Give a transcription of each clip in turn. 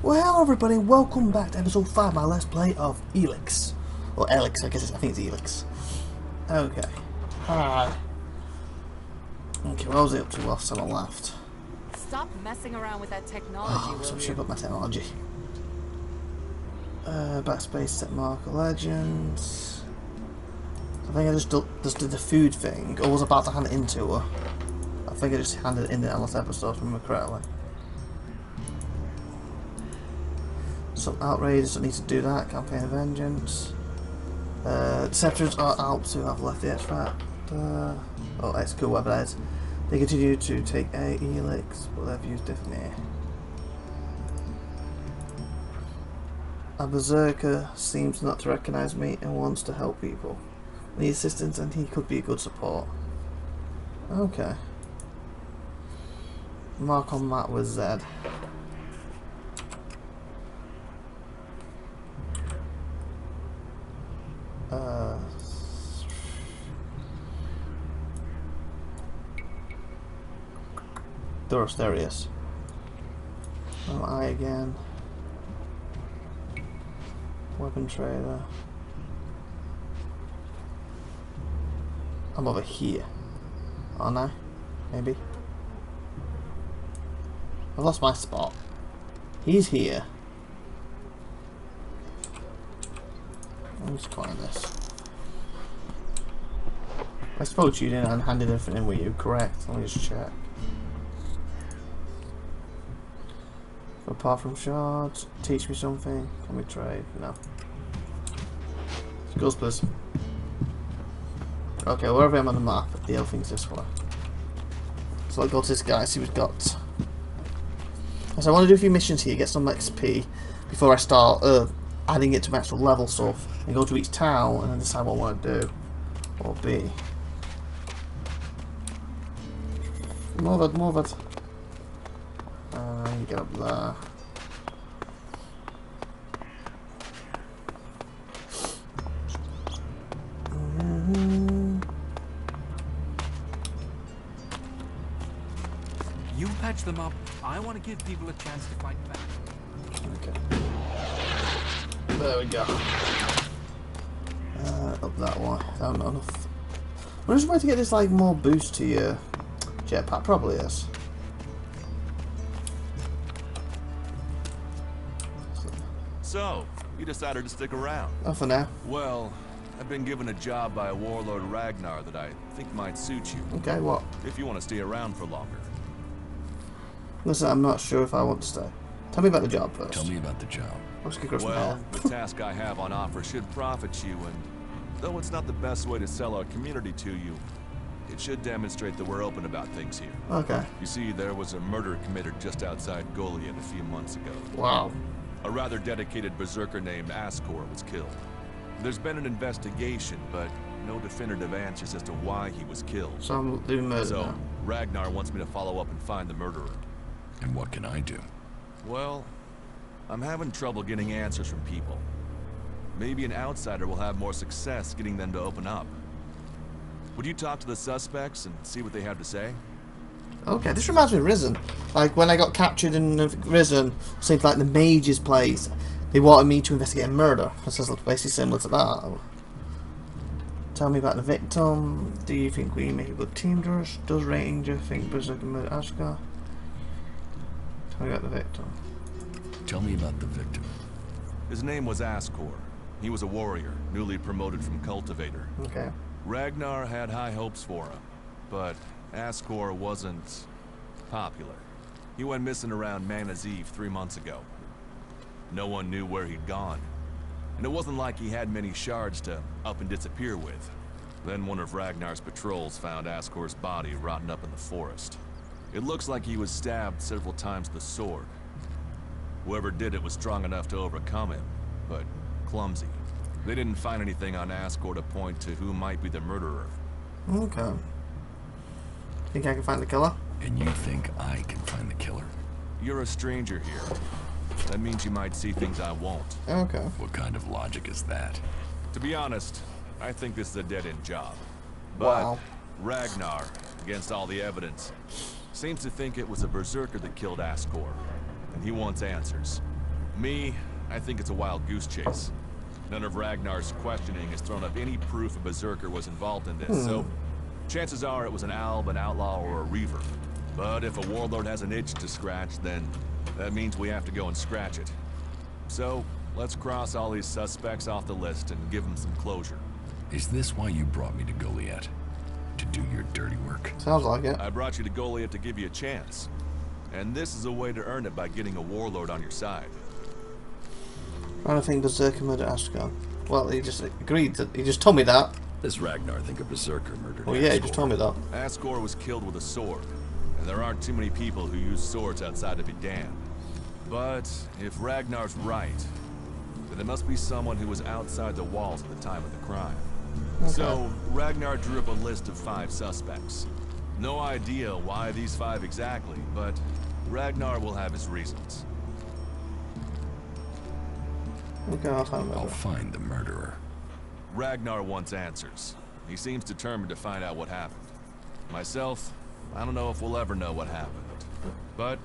Well, everybody, welcome back to episode 5 of my Let's Play of Elex. Or Elex, I think it's Elex. Okay. Hi. Okay, what was I up to last time I left? Stop messing around with that technology, Oh, so will shit you? about my technology. Backspace, set marker, legends. I think I just did the food thing, or was about to hand it in to her. I think I just handed it in the last episode, if I remember correctly. Some outrages, don't need to do that. Campaign of Vengeance. Deceptors are out to have left the extract. Oh, it's cool, whatever that is. They continue to take a Elex, but their views differently. A berserker seems not to recognise me and wants to help people. I need assistance and he could be a good support. Okay. Mark on map with Z. Doris, there he is. Oh, I again. Weapon trader. I'm over here. Aren't I? Maybe. I've lost my spot. He's here. Let me just climb this. I suppose you didn't hand everything in with you, correct? Let me just check. Apart from shards, teach me something. Can we trade? No. Skills, please. Okay, wherever I'm on the map, the other thing's this way. So I'll go to this guy, see what he's got. So I want to do a few missions here, get some XP before I start adding it to my actual level stuff. And go to each town and then decide what I want to do. Or be. Move it, move it. You get up there. You patch them up. I want to give people a chance to fight back. Okay. There we go. Up that way. Not enough. I'm just trying to get this like more boost to your jetpack. Probably is. So, you decided to stick around? Not for now. Well, I've been given a job by a warlord Ragnar that I think might suit you. Okay, what? If you want to stay around for longer. Listen, I'm not sure if I want to stay. Tell me about the job first. Tell me about the job. Let's get across Well, the task I have on offer should profit you, and though it's not the best way to sell our community to you, it should demonstrate that we're open about things here. Okay. You see, there was a murder committed just outside Goliath a few months ago. Wow. A rather dedicated berserker named Askor was killed. There's been an investigation, but no definitive answers as to why he was killed. So I'm doing murder So, now. Ragnar wants me to follow up and find the murderer. And what can I do? Well, I'm having trouble getting answers from people. Maybe an outsider will have more success getting them to open up. Would you talk to the suspects and see what they have to say? Okay, this reminds me of Risen. Like when I got captured in Risen, seemed like the mage's place. They wanted me to investigate a murder. This is basically similar to that. Tell me about the victim. Do you think we make a good team, Doris? Does Ranger think Berserker murder Ashgar? Tell me about the victim. Tell me about the victim. His name was Askor. He was a warrior, newly promoted from cultivator. Okay. Ragnar had high hopes for him, but Askor wasn't popular. He went missing around Mana's Eve 3 months ago. No one knew where he'd gone, and it wasn't like he had many shards to up and disappear with. Then one of Ragnar's patrols found Askor's body rotting up in the forest. It looks like he was stabbed several times with a sword. Whoever did it was strong enough to overcome him, but clumsy. They didn't find anything on Askor to point to who might be the murderer. Okay. Think I can find the killer? And you think I can find the killer? You're a stranger here. That means you might see things I won't. Okay. What kind of logic is that? To be honest, I think this is a dead-end job. But Wow. Ragnar, against all the evidence, seems to think it was a berserker that killed Askor, and he wants answers. Me, I think it's a wild goose chase. None of Ragnar's questioning has thrown up any proof a berserker was involved in this, so chances are it was an alb, an outlaw, or a reaver. But if a warlord has an itch to scratch, then that means we have to go and scratch it. So, let's cross all these suspects off the list and give them some closure. Is this why you brought me to Goliath? To do your dirty work? Sounds like it. I brought you to Goliath to give you a chance. And this is a way to earn it by getting a warlord on your side. I don't think Berserker murdered Ashkan. Well, he just agreed that. He just told me that. Does Ragnar think a berserker murdered Well, yeah, he Asgore? just told me that. Asgore was killed with a sword, and there aren't too many people who use swords outside of Idan. But if Ragnar's right, then it must be someone who was outside the walls at the time of the crime. Okay. So, Ragnar drew up a list of 5 suspects. No idea why these 5 exactly, but Ragnar will have his reasons. Okay, I'll find I'll him. find the murderer. Ragnar wants answers. He seems determined to find out what happened. Myself, I don't know if we'll ever know what happened. But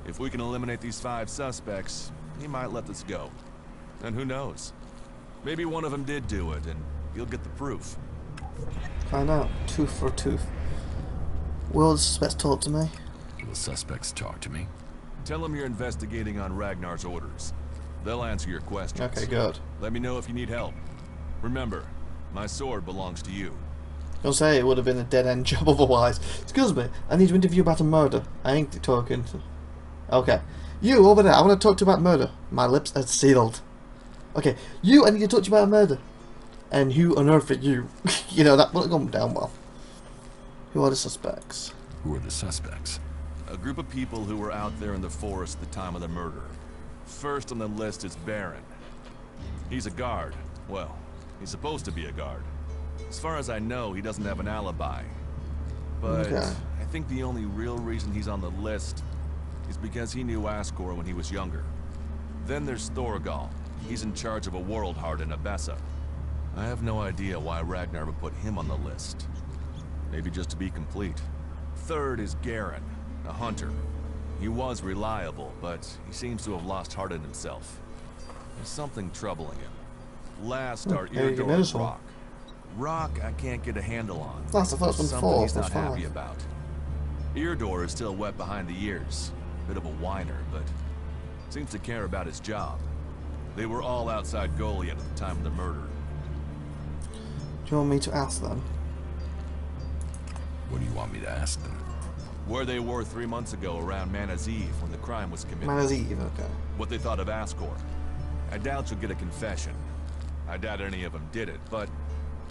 if we can eliminate these 5 suspects, he might let this go. And who knows? Maybe one of them did do it, and you'll get the proof. Find out. Tooth for tooth. Will the suspects talk to me? Will the suspects talk to me? Tell them you're investigating on Ragnar's orders. They'll answer your questions. Okay, good. Let me know if you need help. Remember, my sword belongs to you. Don't say it would have been a dead-end job otherwise. Excuse me, I need to interview about a murder. I ain't talking to... Okay. You, over there, I want to talk to you about murder. My lips are sealed. Okay, you, I need to talk to you about a murder. And who on earth are you? You know, that won't go down well. Who are the suspects? Who are the suspects? A group of people who were out there in the forest at the time of the murder. First on the list is Baron. He's a guard. Well, he's supposed to be a guard. As far as I know, he doesn't have an alibi. But Okay. I think the only real reason he's on the list is because he knew Asgore when he was younger. Then there's Thorgal. He's in charge of a world heart in Abessa. I have no idea why Ragnar would put him on the list. Maybe just to be complete. Third is Garen, a hunter. He was reliable, but he seems to have lost heart in himself. There's something troubling him. Last are Maybe you Irdor know and some. Rock. Rock I can't get a handle on. That's the first one, Something 4, he's not that's happy 5. about. Irdor is still wet behind the ears. Bit of a whiner, but seems to care about his job. They were all outside Goliath at the time of the murder. Do you want me to ask them? What do you want me to ask them? Where they were 3 months ago around Mana's Eve when the crime was committed. Mana's Eve, okay. What they thought of Asgore. I doubt you'll get a confession. I doubt any of them did it, but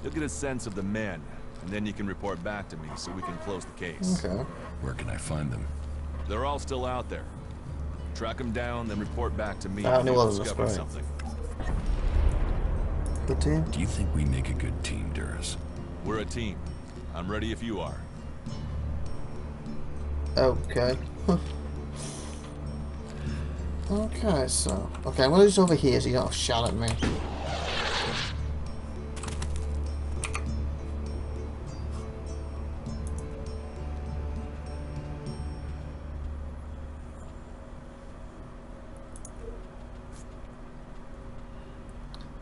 you'll get a sense of the men, and then you can report back to me so we can close the case. Okay. Where can I find them? They're all still out there. Track them down, then report back to me I when knew you've all of this, discovered right. something. Good team? Do you think we make a good team, Duras? We're a team. I'm ready if you are. Okay. Okay, so... Okay, I'm gonna just over here so you don't shout at me.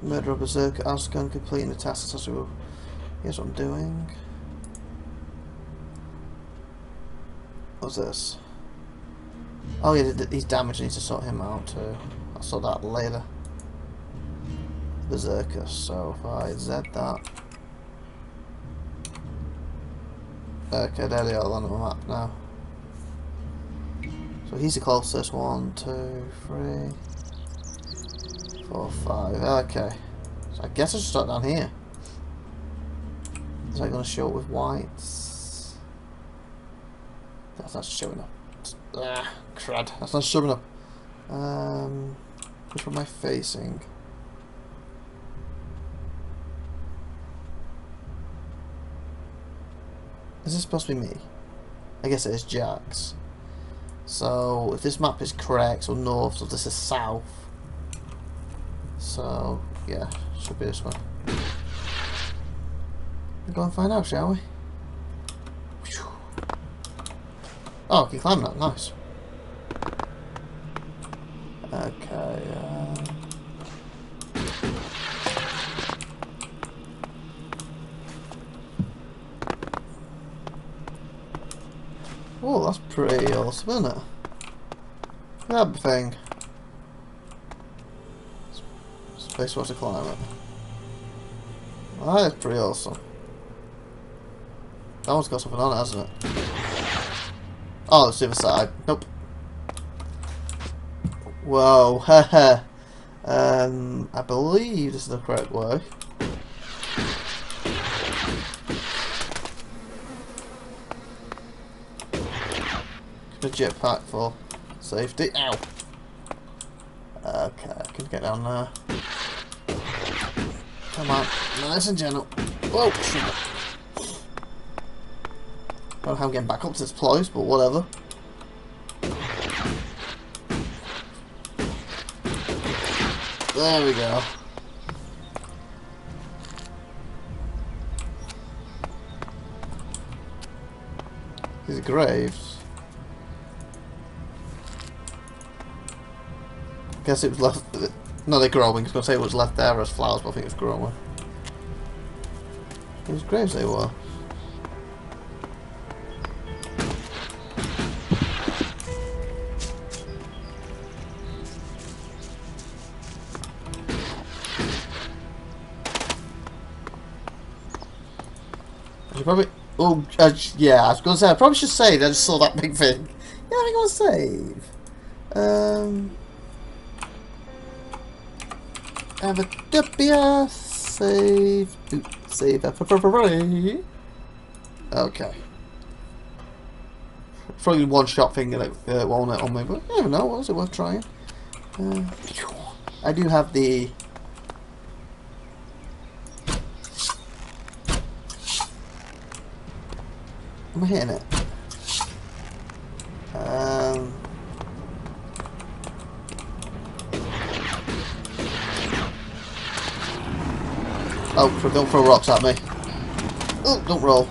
Murder of Berserker, Asgore, completing the task successfully. Here's what I'm doing. What's this? Oh yeah, he's damaged, I need to sort him out too. I'll sort that later. Berserker, so if I Z that. Okay, there they are on the map now. So he's the closest. 1, 2, 3, 4, 5. Okay. So I guess I should start down here. Is that going to show up with whites? That's not showing up. Ah, crud. That's not showing up. Which one am I facing? Is this supposed to be me? I guess it is Jack's. So, if this map is correct, so north, so this is south. So, yeah, should be this one. We'll go and find out, shall we? Whew. Oh, I can climb that, nice. Okay, oh, that's pretty awesome, isn't it? Grab the thing. Space water climate. That is pretty awesome. That one's got something on it, hasn't it? Oh, it's the other side. Nope. Whoa, haha. I believe this is the correct way. The jetpack for safety. Ow. Okay, I can get down there. Come on, nice and gentle. Oh, sugar. I don't know how I'm getting back up to this place, but whatever. There we go. These are graves. I guess it was left. No, they're growing. I was going to say it was left there as flowers, but I think it's growing. Those graves they were. I should probably. Oh, yeah. I was going to say. I probably should save. I just saw that big thing. Yeah, I'm going to save. IVATOPIA, save, save, okay. Probably one shot thing like won't it on me, but you never know, was it worth trying? I do have the am I hitting it? Oh, don't throw rocks at me. Oh, don't roll.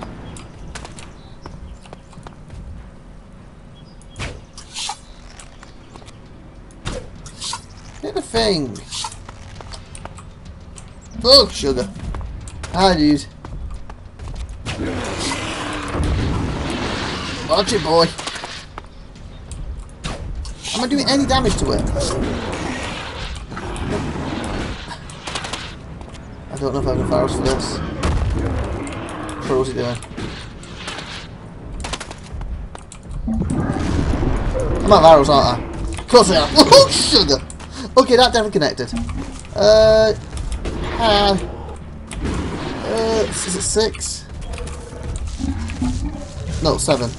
Hit the thing. Oh, sugar. Hi, dude. Watch it, boy. Am I doing any damage to it? I don't know if I have a virus for this. What was he doing? I'm out of arrows, aren't I? Of course I am. Oh, sugar! Okay, that definitely connected. Is it 6? No, 7.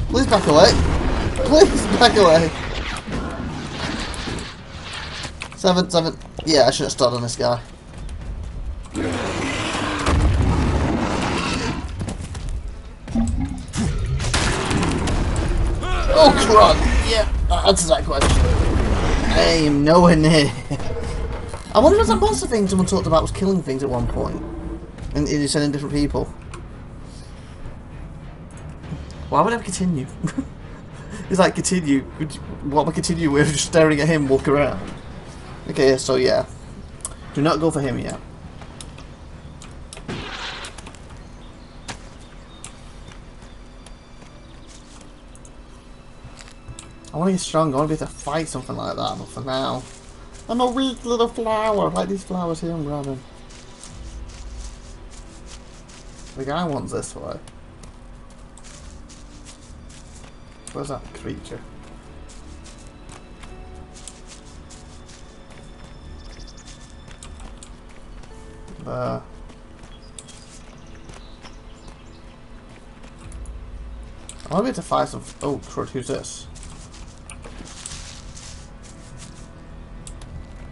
Please back away. Please back away. 7, 7. Yeah, I should have started on this guy. Oh, crud! Yeah, that answers that question. I am nowhere near. I wonder if that monster thing someone talked about was killing things at one point. And it is sending different people. Why would I continue? It's like, continue. What am I continue with? Just staring at him walk around. Okay, so yeah. Do not go for him yet. I want to get strong. I want to be able to fight something like that. But for now, I'm a weak little flower. Like these flowers here I'm grabbing. The guy wants this way. Where's that creature? There. I want to be able to find some. Oh, crud, who's this?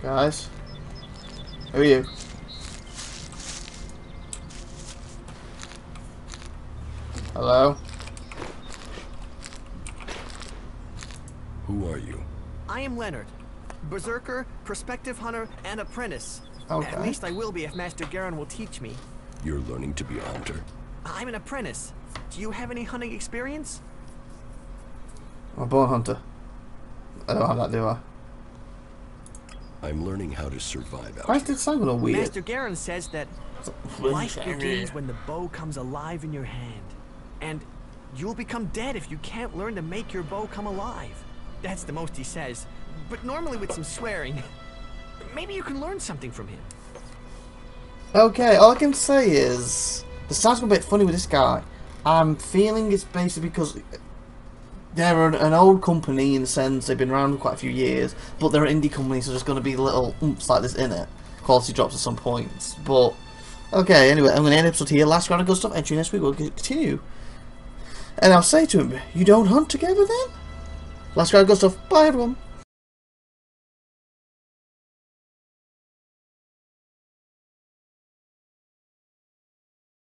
Guys? Who are you? Hello? Who are you? I am Leonard. Berserker, prospective hunter, and apprentice. Okay. At least I will be if Master Garen will teach me. You're learning to be a hunter? I'm an apprentice. Do you have any hunting experience? I'm a bow hunter. I don't have that, do I? I'm learning how to survive out Why here. did it sound a little weird? Master Garen says that life begins when the bow comes alive in your hand. And you'll become dead if you can't learn to make your bow come alive. That's the most he says. But normally with some swearing. Maybe you can learn something from him. Okay, all I can say is the sounds a bit funny with this guy. I'm feeling it's basically because they're an old company in the sense they've been around for quite a few years, but they're an indie company, so there's going to be little oomph like this in it. Quality drops at some points, but okay. Anyway, I'm going to end the episode here. Last round of good stuff. Entry next week. We'll continue, and I'll say to him, "You don't hunt together, then." Last round of good stuff. Bye, everyone.